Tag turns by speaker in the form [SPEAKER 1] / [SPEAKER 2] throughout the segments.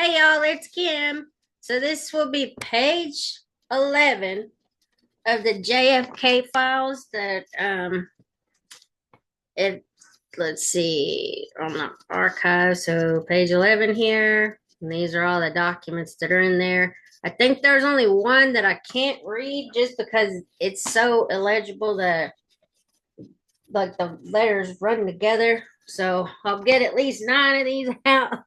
[SPEAKER 1] Hey y'all, it's Kim. So this will be page 11 of the JFK files that it let's see on the archive. So page 11 here, and these are all the documents that are in there. I think there's only one that I can't read just because it's so illegible that like the letters run together. So I'll get at least 9 of these out.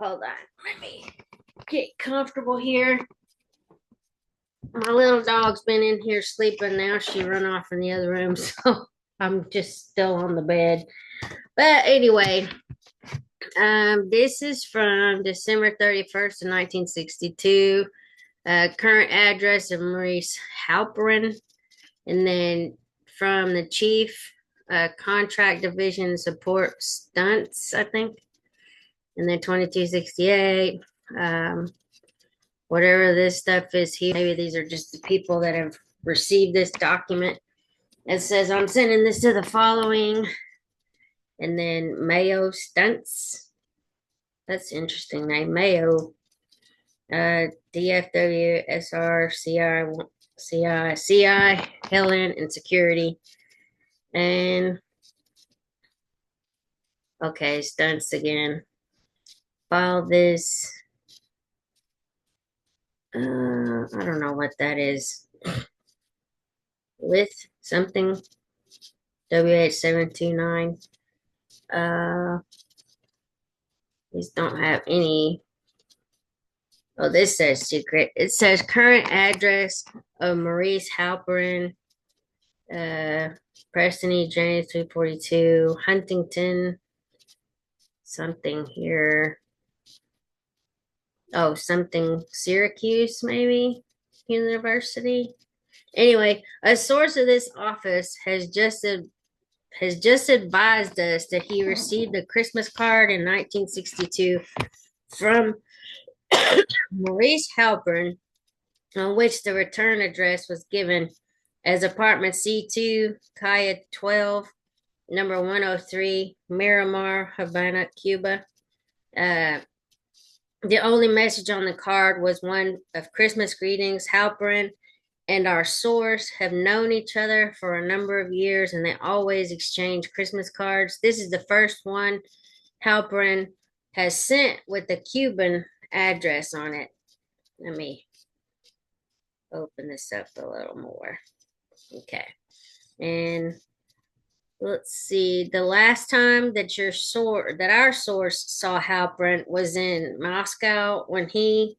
[SPEAKER 1] Hold on, let me get comfortable here. My little dog's been in here sleeping now. She run off in the other room, so I'm just still on the bed. But anyway, this is from December 31st of 1962. Current address of Maurice Halperin, and then from the chief, contract division support stunts, I think, and then 2268. Whatever this stuff is here, maybe these are just the people that have received this document. It says, I'm sending this to the following, and then Mayo Stunts. That's an interesting name, Mayo. DFW, SR, CI, Helen, and Security. And, okay, Stunts again. File this. I don't know what that is. With something. WH729. These don't have any. Oh, this says secret. It says current address of Maurice Halperin, Preston E. James 342, Huntington, something here. Oh, something Syracuse, maybe University. Anyway, a source of this office has just advised us that he received a Christmas card in 1962 from Maurice Halpern, on which the return address was given as apartment C2, Calle 12, number 103, Miramar, Havana, Cuba. The only message on the card was one of Christmas greetings. Halperin and our source have known each other for a number of years, and they always exchange Christmas cards. This is the first one Halperin has sent with the Cuban address on it. Let me open this up a little more. Okay. And let's see. The last time that our source saw Halperin was in Moscow when the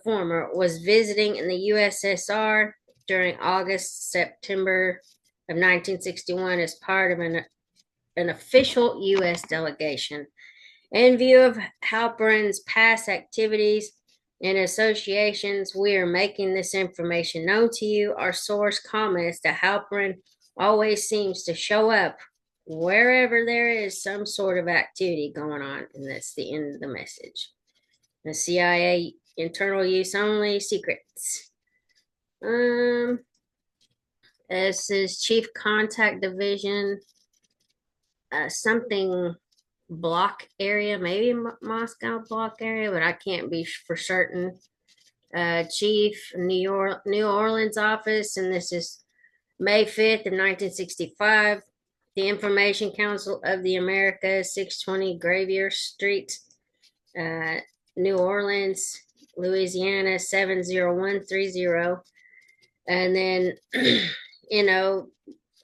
[SPEAKER 1] former, was visiting in the USSR during August, September of 1961 as part of an official U.S. delegation. In view of Halperin's past activities and associations, we are making this information known to you. Our source comments that Halperin always seems to show up wherever there is some sort of activity going on, and that's the end of the message. The CIA internal use only, secrets. This is Chief Contact Division, something block area, maybe Moscow block area, but I can't be for certain. Chief New Orleans office, and this is May 5th of 1965. The Information Council of the Americas, 620 Gravier Street, New Orleans, Louisiana, 70130. And then,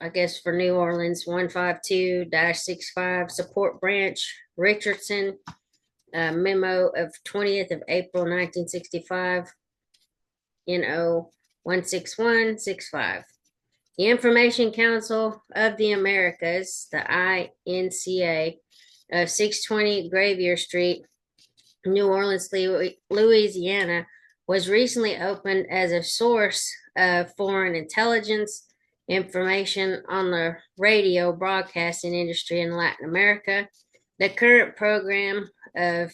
[SPEAKER 1] I guess for New Orleans, 152-65 Support Branch, Richardson, memo of 20th of April, 1965, 16165. The Information Council of the Americas, the INCA, of 620 Gravier Street, New Orleans, Louisiana, was recently opened as a source of foreign intelligence information on the radio broadcasting industry in Latin America. The current program of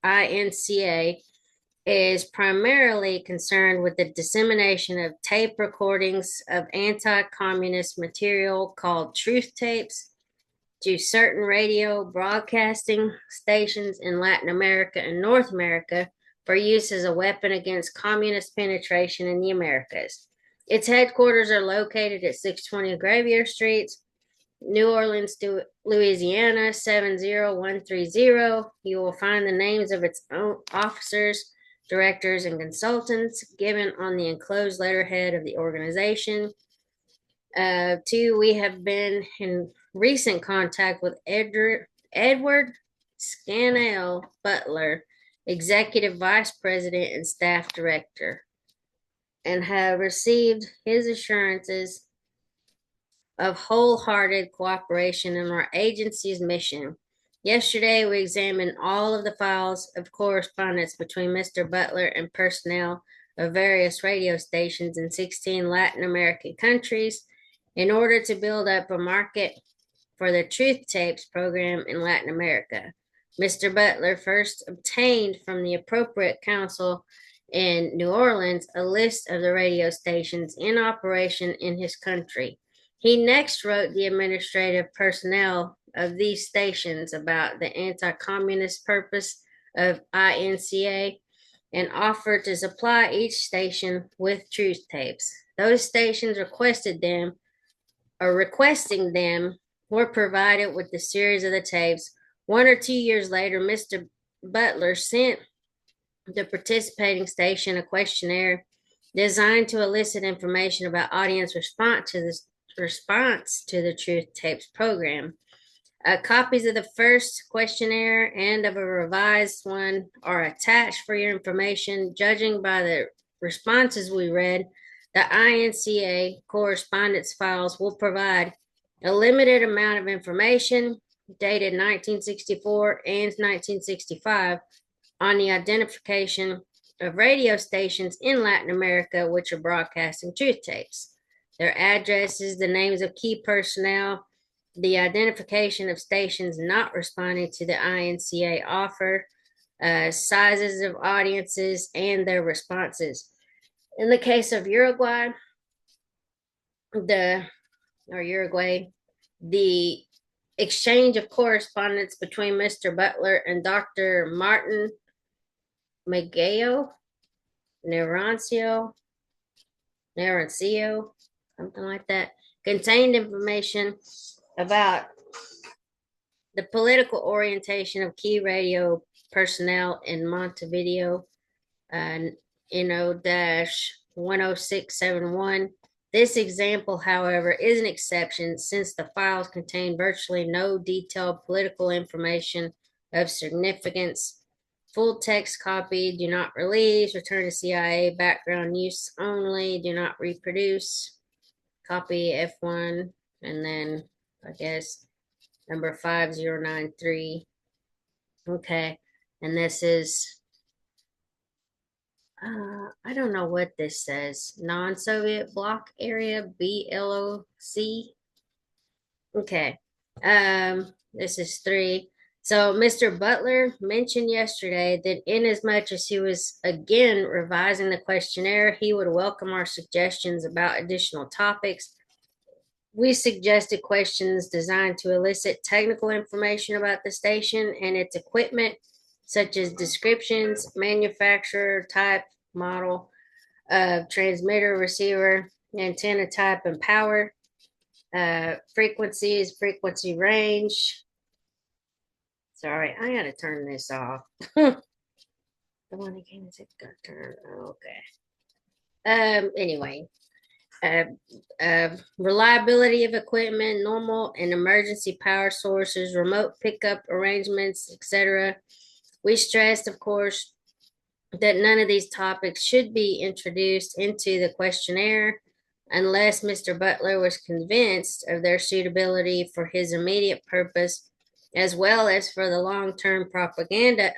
[SPEAKER 1] INCA is primarily concerned with the dissemination of tape recordings of anti-communist material called truth tapes to certain radio broadcasting stations in Latin America and North America for use as a weapon against communist penetration in the Americas. Its headquarters are located at 620 Gravier Street, New Orleans, Louisiana 70130. You will find the names of its own officers, directors, and consultants given on the enclosed letterhead of the organization. Two, we have been in recent contact with Edward Scannell Butler, Executive Vice President and Staff Director, and have received his assurances of wholehearted cooperation in our agency's mission. Yesterday, we examined all of the files of correspondence between Mr. Butler and personnel of various radio stations in 16 Latin American countries in order to build up a market for the Truth Tapes program in Latin America. Mr. Butler first obtained from the appropriate council in New Orleans a list of the radio stations in operation in his country. He next wrote the administrative personnel of these stations about the anti-communist purpose of INCA and offered to supply each station with truth tapes. Those stations requesting them were provided with the series of the tapes. 1 or 2 years later, Mr. Butler sent the participating station a questionnaire designed to elicit information about audience response to the Truth Tapes program. Copies of the first questionnaire and of a revised one are attached for your information. Judging by the responses we read, the INCA correspondence files will provide a limited amount of information dated 1964 and 1965 on the identification of radio stations in Latin America which are broadcasting truth tapes, their addresses, the names of key personnel, the identification of stations not responding to the INCA offer, sizes of audiences, and their responses. In the case of Uruguay, the exchange of correspondence between Mr. Butler and Dr. Martin Magallo, Narancio, something like that, contained information about the political orientation of key radio personnel in Montevideo, NO-10671. This example, however, is an exception since the files contain virtually no detailed political information of significance. Full text copy, do not release, return to CIA, background use only, do not reproduce. Copy F1, and then I guess number 5093. Okay, and this is I don't know what this says. Non-Soviet bloc area, BLOC. Okay. This is 3. So Mr. Butler mentioned yesterday that inasmuch as he was again revising the questionnaire, he would welcome our suggestions about additional topics. We suggested questions designed to elicit technical information about the station and its equipment, such as descriptions, manufacturer, type, model of transmitter, receiver, antenna type, and power, frequencies, frequency range. Sorry, I gotta turn this off. The one that came and got turned. Okay. Anyway, reliability of equipment, normal and emergency power sources, remote pickup arrangements, etc. We stressed, of course, that none of these topics should be introduced into the questionnaire unless Mr. Butler was convinced of their suitability for his immediate purpose, as well as for the long-term propaganda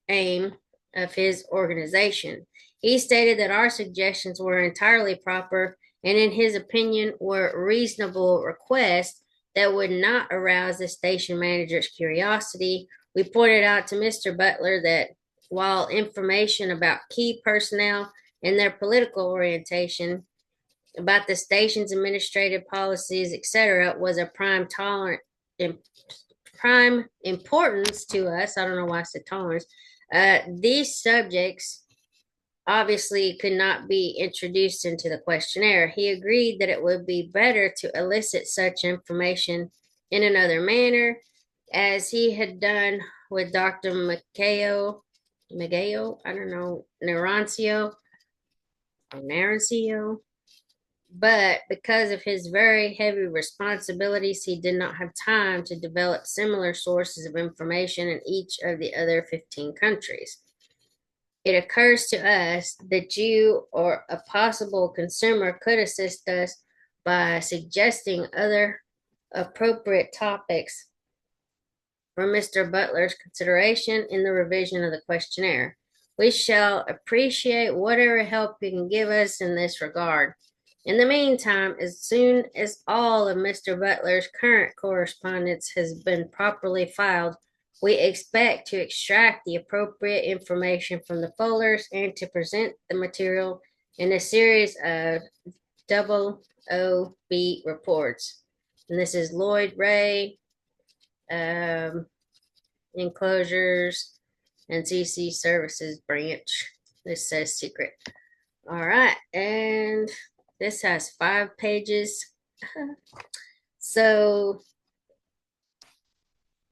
[SPEAKER 1] aim of his organization. He stated that our suggestions were entirely proper and, in his opinion, were reasonable requests that would not arouse the station manager's curiosity. We pointed out to Mr. Butler that while information about key personnel and their political orientation, about the station's administrative policies, etc., was a prime prime importance to us. I don't know why I said tolerance. These subjects obviously could not be introduced into the questionnaire. He agreed that it would be better to elicit such information in another manner, as he had done with Dr. Mageo, I don't know, Narancio, but because of his very heavy responsibilities, he did not have time to develop similar sources of information in each of the other 15 countries. It occurs to us that you or a possible consumer could assist us by suggesting other appropriate topics for Mr. Butler's consideration in the revision of the questionnaire. We shall appreciate whatever help you can give us in this regard. In the meantime, as soon as all of Mr. Butler's current correspondence has been properly filed, we expect to extract the appropriate information from the folders and to present the material in a series of double OB reports. And this is Lloyd Ray, enclosures, and CC Services branch. This says secret. All right, and this has 5 pages. So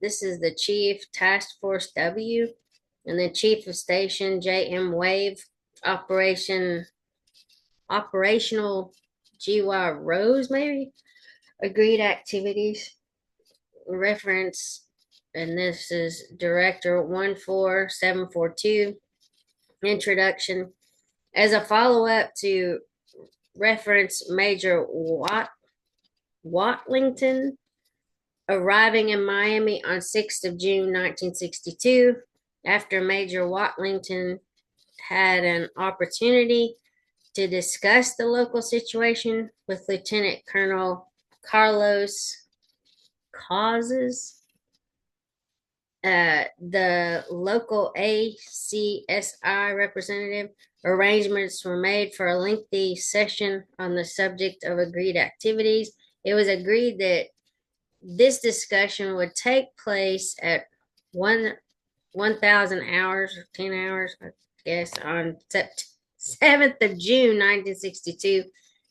[SPEAKER 1] this is the Chief Task Force W, and then Chief of Station JM Wave, operational GY Rose, maybe, agreed activities, reference, and this is Director 14742, introduction. As a follow-up to reference Major Watlington, arriving in Miami on 6th of June, 1962, after Major Watlington had an opportunity to discuss the local situation with Lieutenant Colonel Carlos Causes, the local ACSI representative, arrangements were made for a lengthy session on the subject of agreed activities. It was agreed that this discussion would take place at 1,000 hours, 10 hours, I guess, on 7th of June, 1962,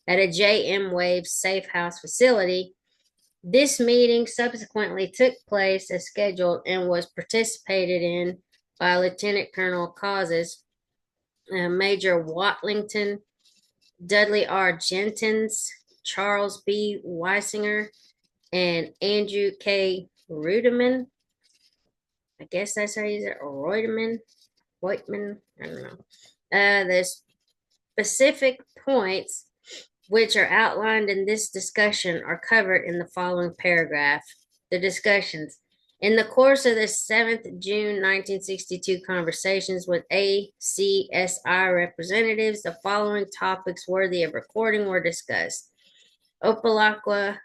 [SPEAKER 1] at a JM Wave Safe House facility. This meeting subsequently took place as scheduled and was participated in by Lieutenant Colonel Causes, Major Watlington, Dudley R. Jenkins, Charles B. Weisinger, and Andrew K. Rudeman. I guess that's how you say it, Reutemann, I don't know. The specific points which are outlined in this discussion are covered in the following paragraph. The discussions. In the course of the 7th June 1962 conversations with ACSI representatives, the following topics worthy of recording were discussed. Opelika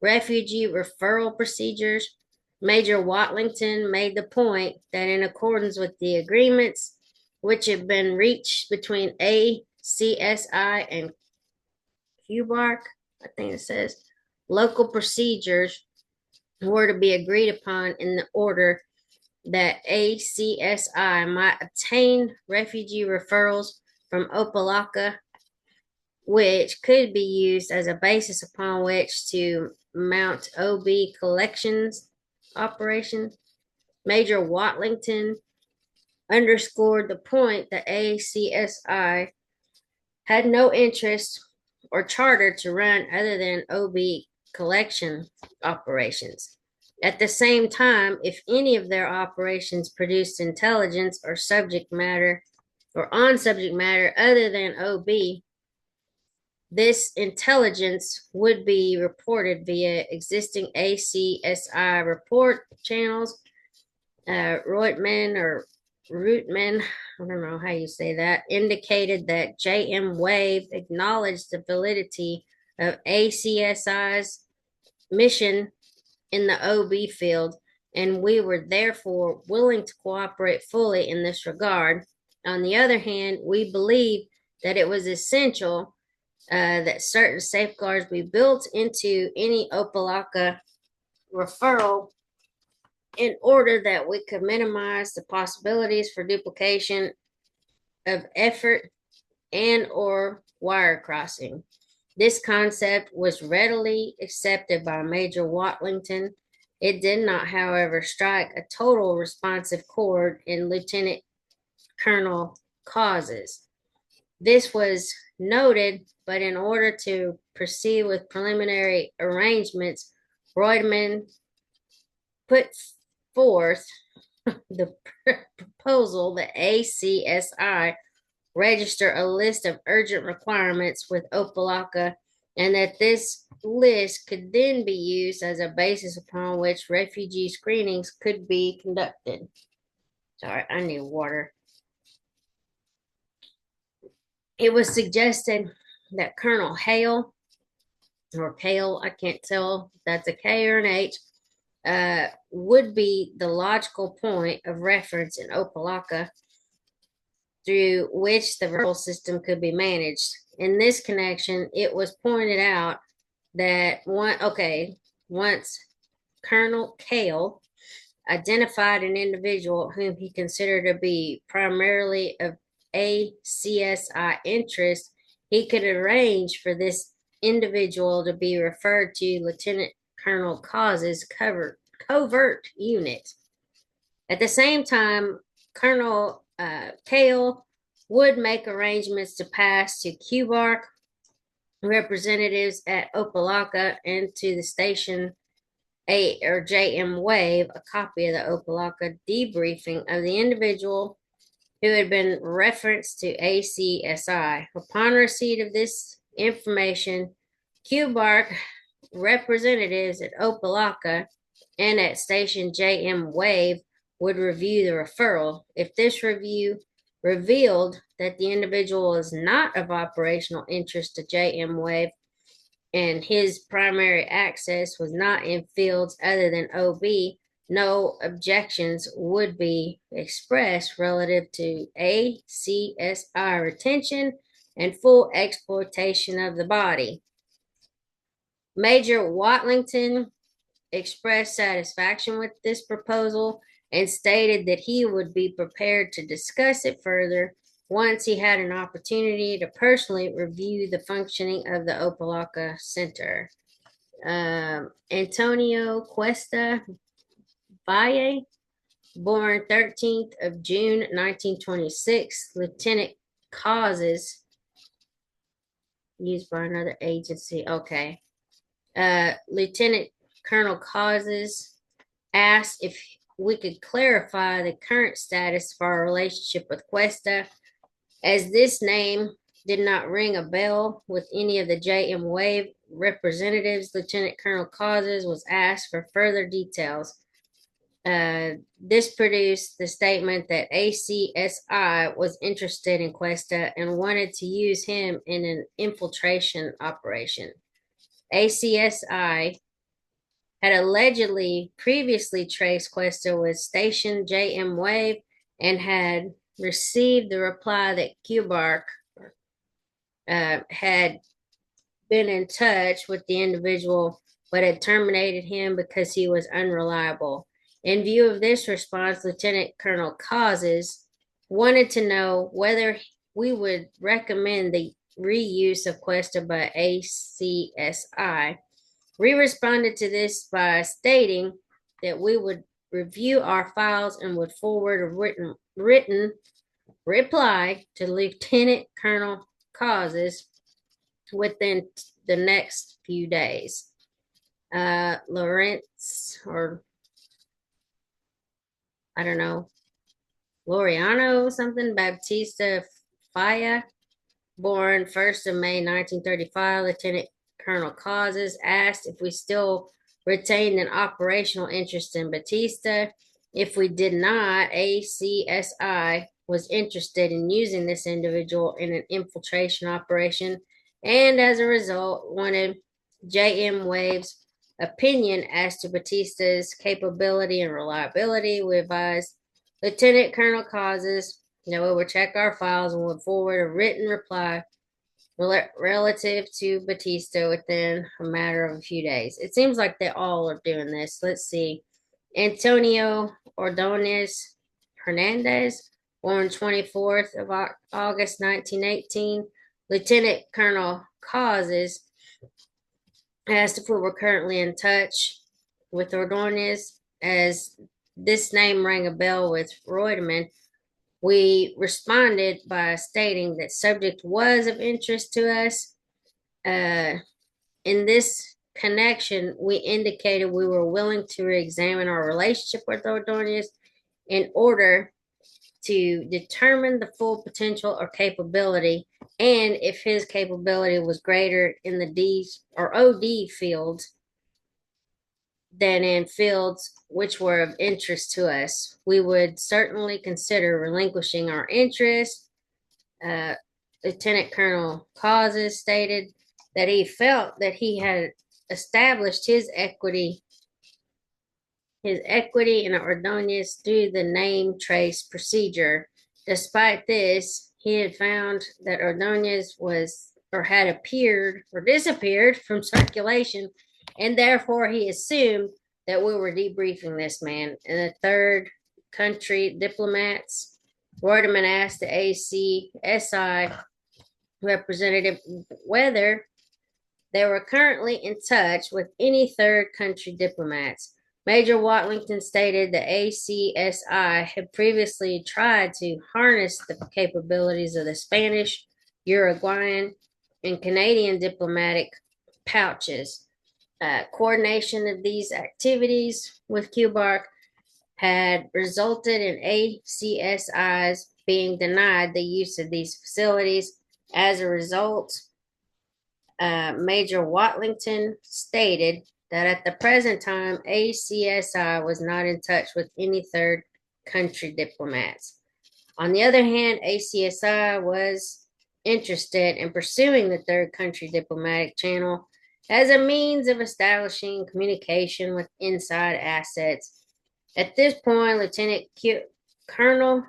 [SPEAKER 1] refugee referral procedures. Major Watlington made the point that in accordance with the agreements which had been reached between ACSI and QBARC, I think it says, local procedures were to be agreed upon in the order that ACSI might obtain refugee referrals from Opelika, which could be used as a basis upon which to mount OB collections operation. Major Watlington underscored the point that ACSI had no interest or charter to run other than OB collection operations. At the same time, if any of their operations produced intelligence or subject matter or on subject matter other than OB, this intelligence would be reported via existing ACSI report channels. Rootman, I don't know how you say that, indicated that JM Wave acknowledged the validity of ACSI's mission in the OB field, and we were therefore willing to cooperate fully in this regard. On the other hand, we believe that it was essential that certain safeguards be built into any Opelika referral in order that we could minimize the possibilities for duplication of effort and or wire crossing. This concept was readily accepted by Major Watlington. It did not, however, strike a total responsive chord in Lieutenant Colonel Causes. This was noted, but in order to proceed with preliminary arrangements, Reutemann put forth the proposal that ACSI register a list of urgent requirements with Opelika, and that this list could then be used as a basis upon which refugee screenings could be conducted. Sorry, I need water. It was suggested that Colonel Hale, or Kale, I can't tell if that's a K or an H, would be the logical point of reference in Opelika through which the referral system could be managed. In this connection, it was pointed out that once Colonel Kale identified an individual whom he considered to be primarily of ACSI interest, he could arrange for this individual to be referred to Lieutenant Colonel Cause's covert unit. At the same time, Colonel Kale would make arrangements to pass to QBARC representatives at Opelika and to the station A or JM Wave a copy of the Opelika debriefing of the individual who had been referenced to ACSI. Upon receipt of this information, QBARC representatives at Opelika and at station JM Wave would review the referral. If this review revealed that the individual is not of operational interest to JM Wave and his primary access was not in fields other than OB, no objections would be expressed relative to ACSI retention and full exploitation of the body. Major Watlington expressed satisfaction with this proposal and stated that he would be prepared to discuss it further once he had an opportunity to personally review the functioning of the Opelika Center. Antonio Cuesta Valle, born 13th of June 1926, Lieutenant Causes, used by another agency. Okay. Lieutenant Colonel Causes asked if we could clarify the current status of our relationship with Cuesta, as this name did not ring a bell with any of the JM Wave representatives. Lieutenant Colonel Causes was asked for further details. This produced the statement that ACSI was interested in Cuesta and wanted to use him in an infiltration operation. ACSI had allegedly previously traced Cuesta with station JM Wave and had received the reply that QBARC had been in touch with the individual but had terminated him because he was unreliable. In view of this response, Lieutenant Colonel Causes wanted to know whether we would recommend the reuse of Cuesta by ACSI. We responded to this by stating that we would review our files and would forward a written reply to Lieutenant Colonel Causes within the next few days. Lawrence, or I don't know, Laureano something, Baptista Faya, born 1st of May 1935, Lieutenant Colonel Causes asked if we still retained an operational interest in Batista. If we did not, ACSI was interested in using this individual in an infiltration operation, and as a result, wanted JM Wave's opinion as to Batista's capability and reliability. We advised Lieutenant Colonel Causes that we would check our files and would forward a written reply relative to Batista within a matter of a few days. It seems like they all are doing this. Let's see. Antonio Ordonez Hernandez, born 24th of August 1918. Lieutenant Colonel Causes asked if we were currently in touch with Ordonez, as this name rang a bell with Reutemann. We responded by stating that subject was of interest to us. Uh, in this connection, we indicated we were willing to re-examine our relationship with Ordonez in order to determine the full potential or capability, and if his capability was greater in the D or OD fields than in fields which were of interest to us, we would certainly consider relinquishing our interest. Uh, Lieutenant Colonel Causes stated that he felt that he had established his equity in Ordonez through the name trace procedure. Despite this, he had found that Ordonez was or had appeared or disappeared from circulation, and therefore he assumed that we were debriefing this man. And the third country diplomats, Reutemann asked the ACSI representative whether they were currently in touch with any third country diplomats. Major Watlington stated the ACSI had previously tried to harness the capabilities of the Spanish, Uruguayan, and Canadian diplomatic pouches. Coordination of these activities with QBARC had resulted in ACSIs being denied the use of these facilities. As a result, Major Watlington stated that at the present time, ACSI was not in touch with any third country diplomats. On the other hand, ACSI was interested in pursuing the third country diplomatic channel as a means of establishing communication with inside assets. At this point, Lieutenant Colonel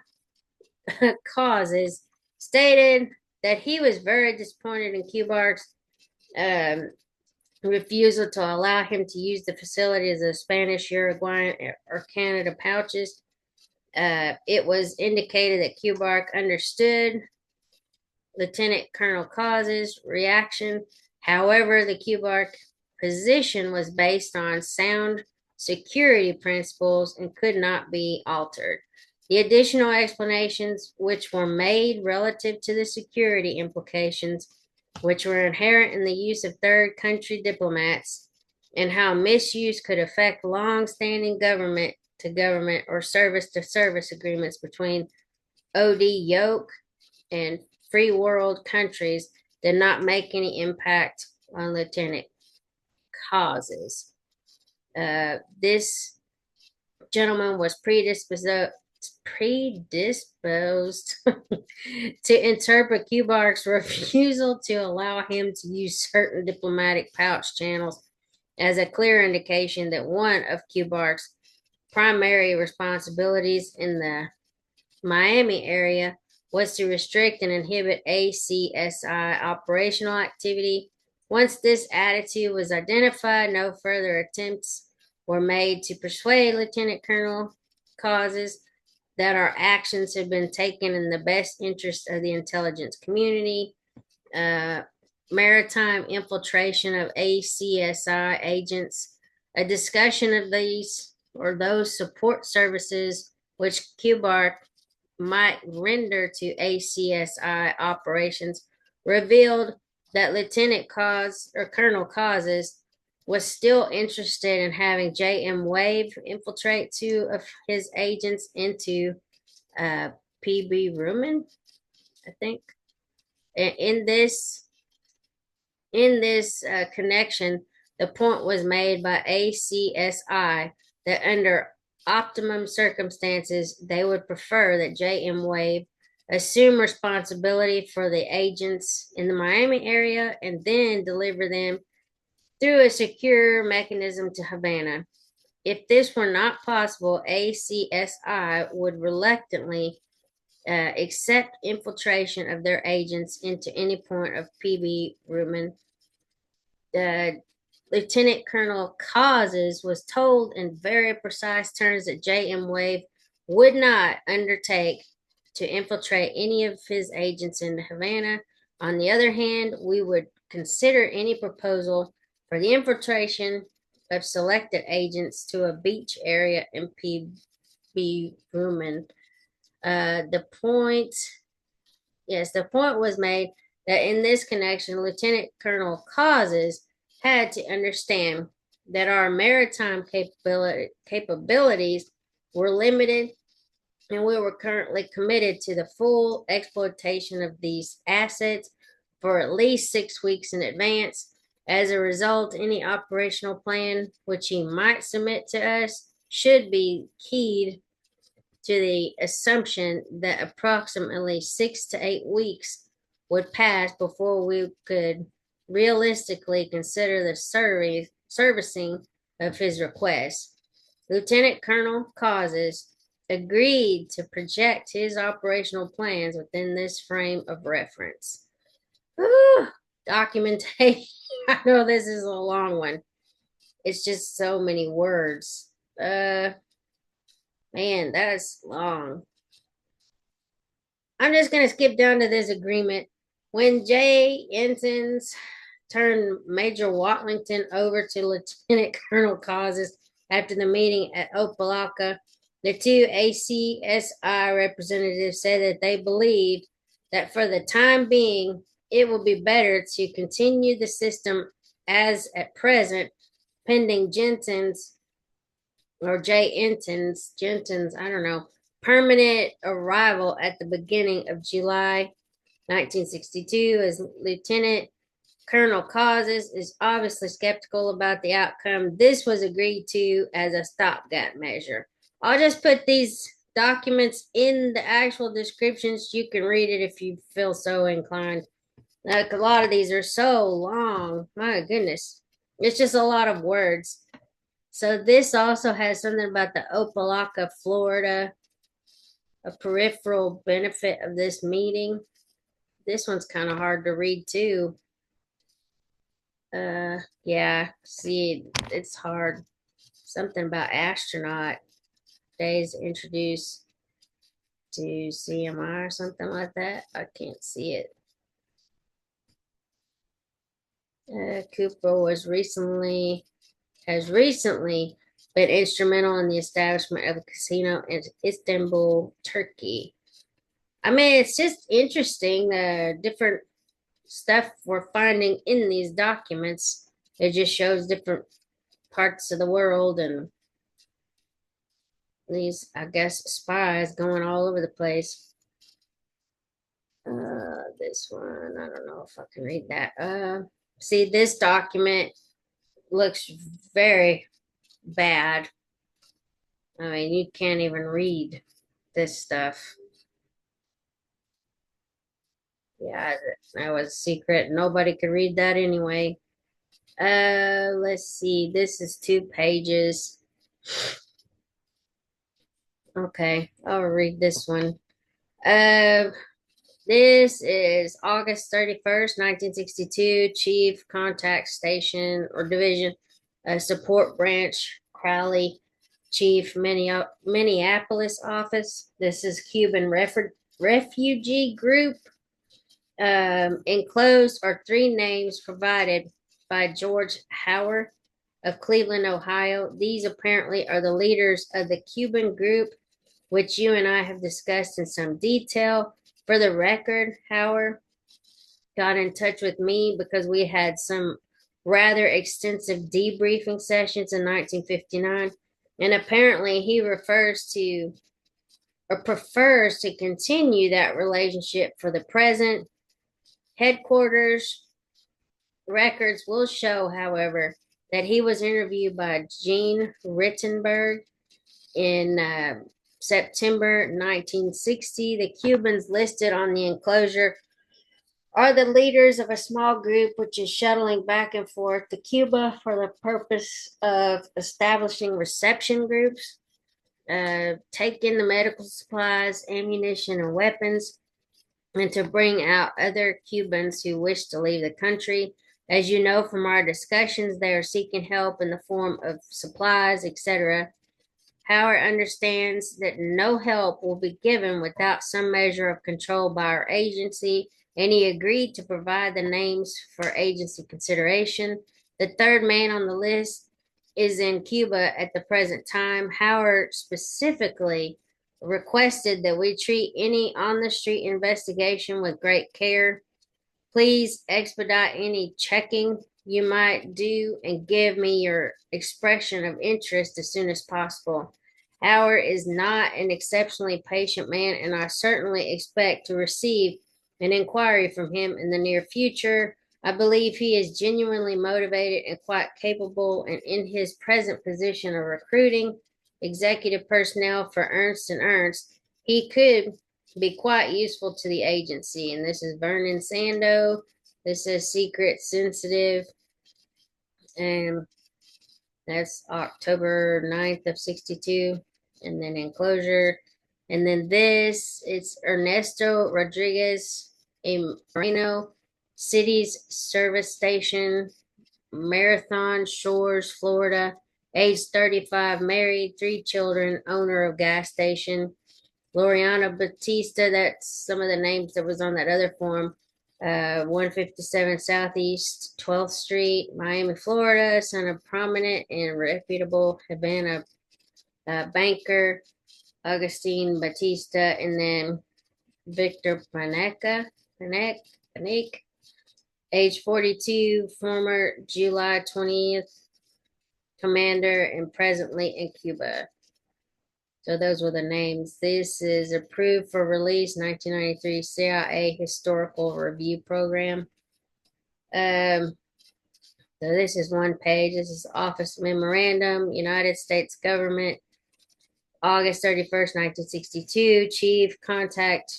[SPEAKER 1] Causes stated that he was very disappointed in QBARC's refusal to allow him to use the facilities of Spanish, Uruguayan, or Canada pouches. It was indicated that QBARC understood Lieutenant Colonel Causes' reaction. However, the QBARC position was based on sound security principles and could not be altered. The additional explanations which were made relative to the security implications which were inherent in the use of third country diplomats and how misuse could affect long-standing government to government or service to service agreements between OD yoke and free world countries did not make any impact on Lieutenant Causes. This gentleman was predisposed to interpret QBARC's refusal to allow him to use certain diplomatic pouch channels as a clear indication that one of QBARC's primary responsibilities in the Miami area was to restrict and inhibit ACSI operational activity. Once this attitude was identified, no further attempts were made to persuade Lieutenant Colonel Causes that our actions had been taken in the best interest of the intelligence community. Maritime infiltration of ACSI agents, a discussion of these or those support services which QBARC might render to ACSI operations revealed that Lieutenant Colonel Causes was still interested in having J.M. Wave infiltrate two of his agents into P.B. Ruman, I think. In this connection, the point was made by ACSI that under optimum circumstances, they would prefer that J.M. Wave assume responsibility for the agents in the Miami area and then deliver them through a secure mechanism to Havana. If this were not possible, ACSI would reluctantly except infiltration of their agents into any point of PB Rumen. Lieutenant Colonel Causes was told in very precise terms that J.M. Wave would not undertake to infiltrate any of his agents in Havana. On the other hand, we would consider any proposal for the infiltration of selected agents to a beach area in P.B. Rumen. The point, yes, the point was made that in this connection, Lieutenant Colonel Causes had to understand that our maritime capabilities were limited, and we were currently committed to the full exploitation of these assets for at least 6 weeks in advance. As a result, any operational plan which he might submit to us should be keyed to the assumption that approximately 6 to 8 weeks would pass before we could realistically consider the servicing of his request. Lieutenant Colonel Causes agreed to project his operational plans within this frame of reference. Documentation. I know this is a long one. It's just so many words. Man, that's long. I'm just going to skip down to this agreement. When Jay Ensigns turned Major Watlington over to Lieutenant Colonel Causes after the meeting at Opelika, the two ACSI representatives said that they believed that for the time being, it will be better to continue the system as at present, pending Jensen's or Jay Jensen's, I don't know, permanent arrival at the beginning of July 1962 as Lieutenant Colonel Causes is obviously skeptical about the outcome. This was agreed to as a stopgap measure. I'll just put these documents in the actual descriptions. You can read it if you feel so inclined. Like a lot of these are so long. My goodness. It's just a lot of words. So this also has something about the Opelika, Florida, a peripheral benefit of this meeting. This one's kind of hard to read too. Yeah, see, it's hard. Something about astronaut days introduced to CMI or something like that. I can't see it. Cooper has recently been instrumental in the establishment of a casino in Istanbul, Turkey. I mean, it's just interesting the different stuff we're finding in these documents. It just shows different parts of the world and these, I guess, spies going all over the place. This one, I don't know if I can read that. See, this document looks very bad. I mean, you can't even read this stuff. Yeah, that was secret. Nobody could read that anyway. Let's see. This is 2 pages. Okay, I'll read this one. This is August 31st, 1962, Chief Contact Station or Division, Support Branch, Crowley, Chief Minneapolis Office. This is Cuban Refugee Group. Enclosed are 3 names provided by George Howard of Cleveland, Ohio. These apparently are the leaders of the Cuban group, which you and I have discussed in some detail. For the record, Howard got in touch with me because we had some rather extensive debriefing sessions in 1959, and apparently he refers to or prefers to continue that relationship for the present. Headquarters records will show, however, that he was interviewed by Gene Rittenberg in September 1960. The Cubans listed on the enclosure are the leaders of a small group which is shuttling back and forth to Cuba for the purpose of establishing reception groups. take in the medical supplies, ammunition, and weapons, and to bring out other Cubans who wish to leave the country. As you know from our discussions, they are seeking help in the form of supplies, etc. Howard understands that no help will be given without some measure of control by our agency, and he agreed to provide the names for agency consideration. The third man on the list is in Cuba at the present time. Howard specifically requested that we treat any on the street investigation with great care. Please expedite any checking you might do and give me your expression of interest as soon as possible. Howard is not an exceptionally patient man, and I certainly expect to receive an inquiry from him in the near future. I believe he is genuinely motivated and quite capable, and in his present position of recruiting executive personnel for Ernst and Ernst, he could be quite useful to the agency. And this is Vernon Sando. This is secret sensitive, and that's October 9th of 62. And then enclosure. And then this, it's Ernesto Rodriguez, a Moreno Cities Service Station, Marathon Shores, Florida, age 35, married, 3 children, owner of gas station. Loriana Batista, that's some of the names that was on that other form. 157 Southeast 12th Street, Miami, Florida, son of prominent and reputable Havana banker Augustine Batista, and then Victor Panek, age 42, former July 20th commander and presently in Cuba. So those were the names. This is approved for release, 1993 CIA Historical Review Program. So this is one page. This is Office Memorandum, United States Government, August 31st, 1962. Chief Contact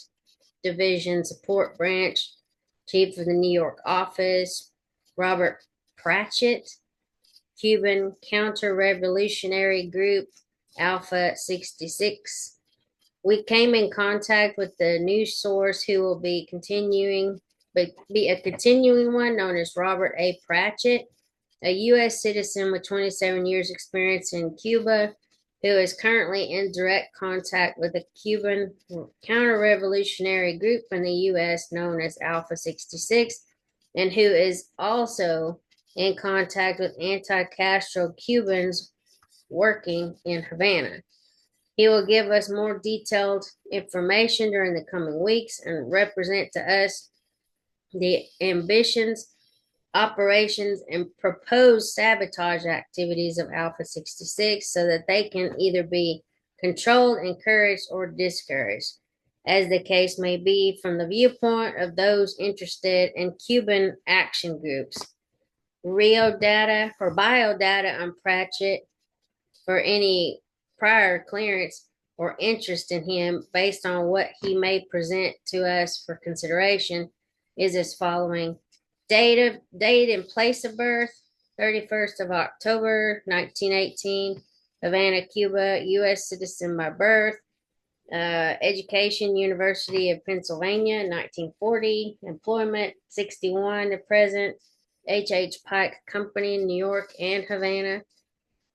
[SPEAKER 1] Division Support Branch, Chief of the New York Office, Robert Pratchett, Cuban Counter-Revolutionary Group, Alpha 66. We came in contact with the news source who will be a continuing one, known as Robert A. Pratchett, a U.S. citizen with 27 years experience in Cuba, who is currently in direct contact with a Cuban counter-revolutionary group in the U.S. known as Alpha 66, and who is also in contact with anti-Castro Cubans working in Havana. He will give us more detailed information during the coming weeks and represent to us the ambitions, operations, and proposed sabotage activities of Alpha 66 so that they can either be controlled, encouraged, or discouraged, as the case may be from the viewpoint of those interested in Cuban action groups. Real data or biodata on Pratchett for any prior clearance or interest in him based on what he may present to us for consideration is as following. Date and place of birth, 31st of October, 1918, Havana, Cuba, U.S. citizen by birth. Education, University of Pennsylvania, 1940. Employment, 61 to present. H. Pike Company, New York and Havana,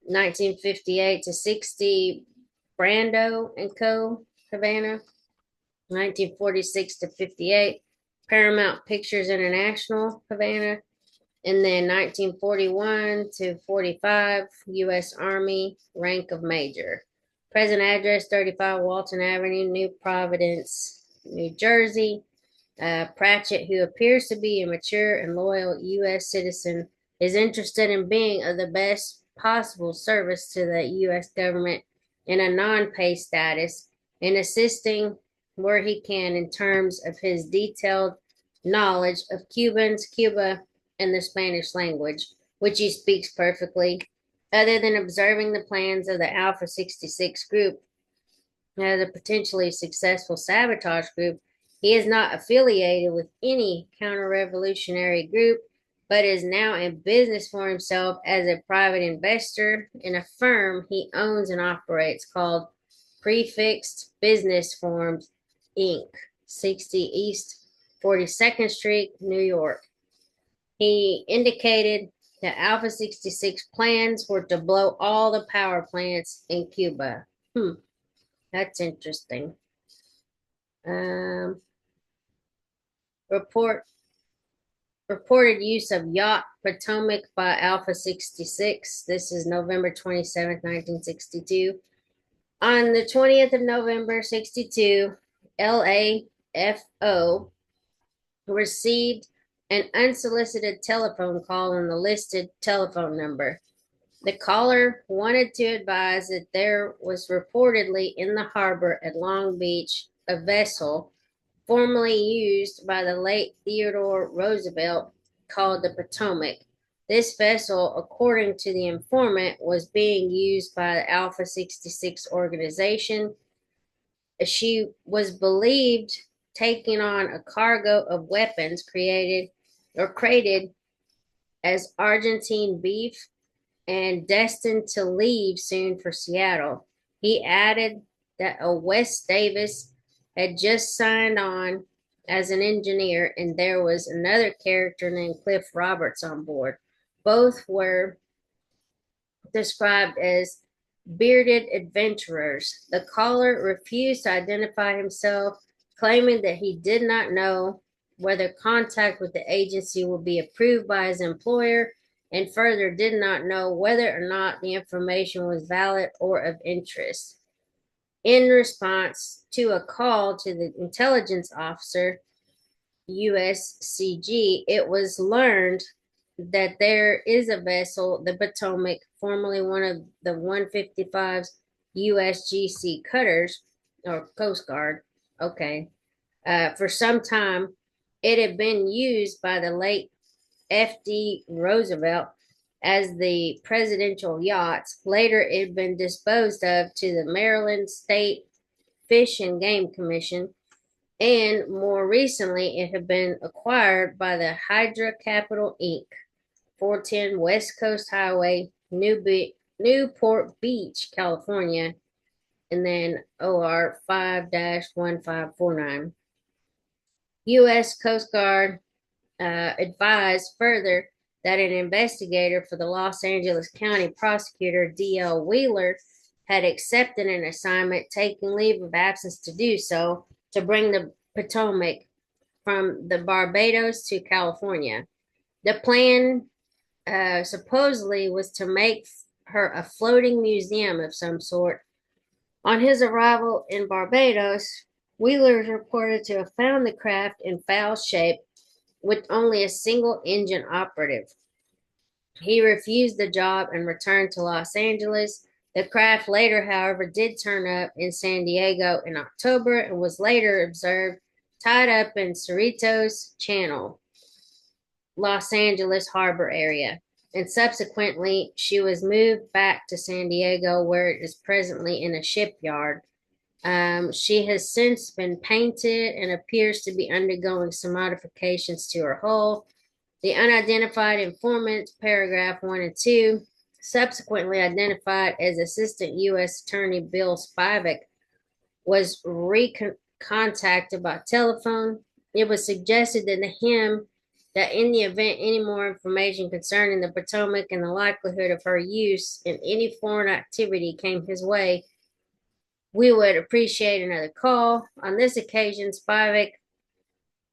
[SPEAKER 1] 1958 to 60, Brando and Co., Havana, 1946 to 58, Paramount Pictures International, Havana, and then 1941 to 45, U.S. Army, rank of major. Present address, 35 Walton Avenue, New Providence, New Jersey. Pratchett, who appears to be a mature and loyal U.S. citizen, is interested in being of the best possible service to the U.S. government in a non-pay status and assisting where he can in terms of his detailed knowledge of Cubans, Cuba, and the Spanish language, which he speaks perfectly. Other than observing the plans of the Alpha 66 group, the potentially successful sabotage group, he is not affiliated with any counter-revolutionary group, but is now in business for himself as a private investor in a firm he owns and operates called Prefixed Business Forms, Inc., 60 East 42nd Street, New York. He indicated that Alpha 66 plans were to blow all the power plants in Cuba. That's interesting. Um, report reported use of yacht Potomac by Alpha 66. This is November 27th, 1962. On the 20th of November, 62, LAFO received an unsolicited telephone call on the listed telephone number. The caller wanted to advise that there was reportedly in the harbor at Long Beach a vessel formerly used by the late Theodore Roosevelt called the Potomac. This vessel, according to the informant, was being used by the Alpha 66 organization. She was believed taking on a cargo of weapons created or crated as Argentine beef and destined to leave soon for Seattle. He added that a Wes Davis had just signed on as an engineer, and there was another character named Cliff Roberts on board. Both were described as bearded adventurers. The caller refused to identify himself, claiming that he did not know whether contact with the agency would be approved by his employer, and further did not know whether or not the information was valid or of interest. In response to a call to the intelligence officer, USCG, it was learned that there is a vessel, the Potomac, formerly one of the 155's USGC cutters or Coast Guard. Okay. For some time, it had been used by the late F.D. Roosevelt as the presidential yachts. Later, it had been disposed of to the Maryland State Fish and Game Commission, and more recently, it had been acquired by the Hydra Capital Inc., 410 West Coast Highway, Newport Beach, California, and then OR 5-1549. U.S. Coast Guard advised further that an investigator for the Los Angeles County prosecutor, D.L. Wheeler, had accepted an assignment, taking leave of absence to do so, to bring the Potomac from the Barbados to California. The plan supposedly was to make her a floating museum of some sort. On his arrival in Barbados, Wheeler is reported to have found the craft in foul shape with only a single engine operative. He refused the job and returned to Los Angeles. The craft later, however, did turn up in San Diego in October and was later observed tied up in Cerritos Channel, Los Angeles harbor area. And subsequently, she was moved back to San Diego, where it is presently in a shipyard. She has since been painted and appears to be undergoing some modifications to her hull. The unidentified informant, paragraph 1 and 2, subsequently identified as Assistant U.S. Attorney Bill Spivak, was recontacted by telephone. It was suggested to him that in the event any more information concerning the Potomac and the likelihood of her use in any foreign activity came his way, we would appreciate another call. On this occasion, Spivak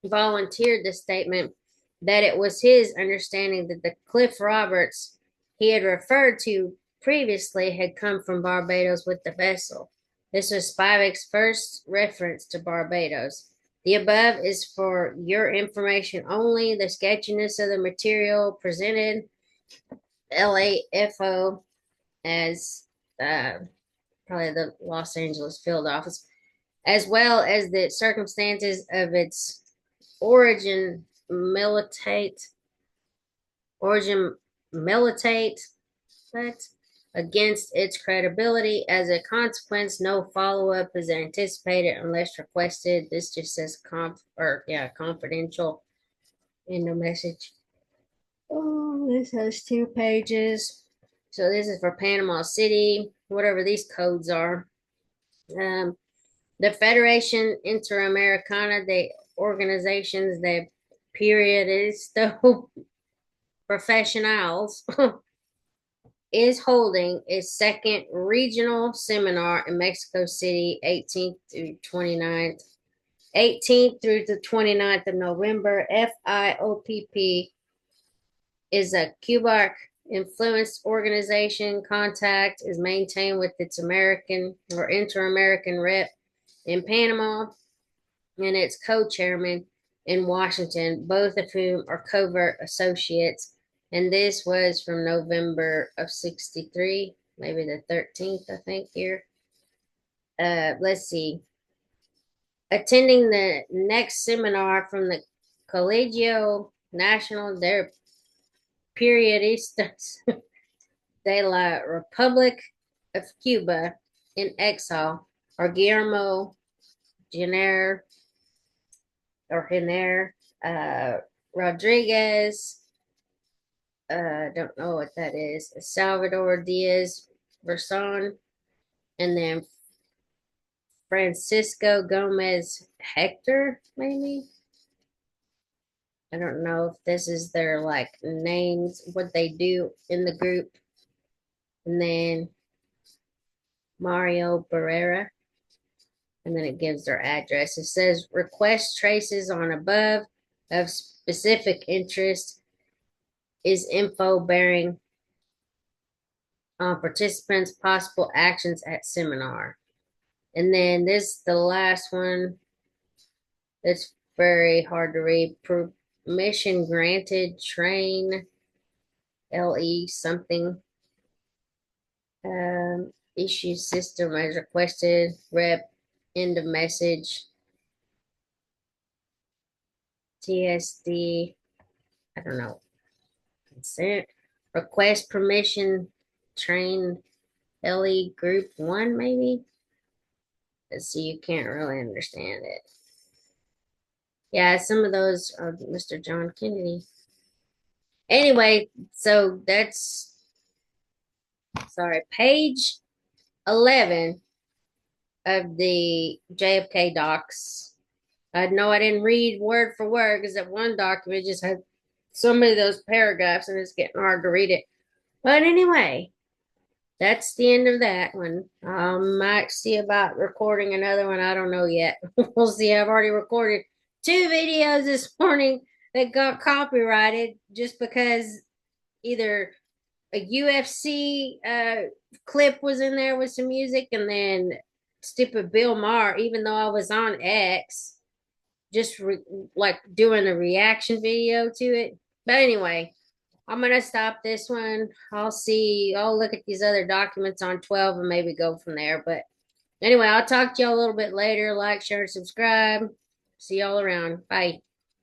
[SPEAKER 1] volunteered the statement that it was his understanding that the Cliff Roberts he had referred to previously had come from Barbados with the vessel. This was Spivak's first reference to Barbados. The above is for your information only. The sketchiness of the material presented LAFO as probably the Los Angeles field office, as well as the circumstances of its origin militate, but against its credibility. As a consequence, no follow-up is anticipated unless requested. This just says confidential in the message. Oh, this has 2 pages. So this is for Panama City, whatever these codes are. Um, the Federation Interamericana de Organizations de Periodistas Profesionales is holding its second regional seminar in Mexico City, 18th through the 29th of November. FIOPP is a Cuban influenced organization. Contact is maintained with its American or Inter-American rep in Panama and its co-chairman in Washington, both of whom are covert associates. And this was from November of 63, maybe the 13th, I think, here. Let's see. Attending the next seminar from the Colegio Nacional de Periodistas de la Republic of Cuba in exile are Guillermo Jenner or Jenner, Rodriguez, don't know what that is, Salvador Diaz Verson, and then Francisco Gomez Hector, maybe. I don't know if this is their like names, what they do in the group. And then Mario Barrera. And then it gives their address. It says request traces on above of specific interest is info bearing on participants' possible actions at seminar. And then this, the last one, that's very hard to read. Permission granted, train, LE something. Issue system as requested, rep, end of message, TSD, I don't know, consent, request permission, train, LE group one, maybe. Let's see, you can't really understand it. Yeah, some of those are Mr. John Kennedy. Anyway, so that's, sorry, page 11 of the JFK docs. I know I didn't read word for word because that one document just had so many of those paragraphs and it's getting hard to read it. But anyway, that's the end of that one. I might see about recording another one. I don't know yet. We'll see. I've already recorded 2 videos this morning that got copyrighted just because either a UFC clip was in there with some music and then stupid Bill Maher, even though I was on X, just like doing a reaction video to it. But anyway, I'm gonna stop this one. I'll see. I'll look at these other documents on 12 and maybe go from there. But anyway, I'll talk to y'all a little bit later. Like, share, and subscribe. See y'all around. Bye.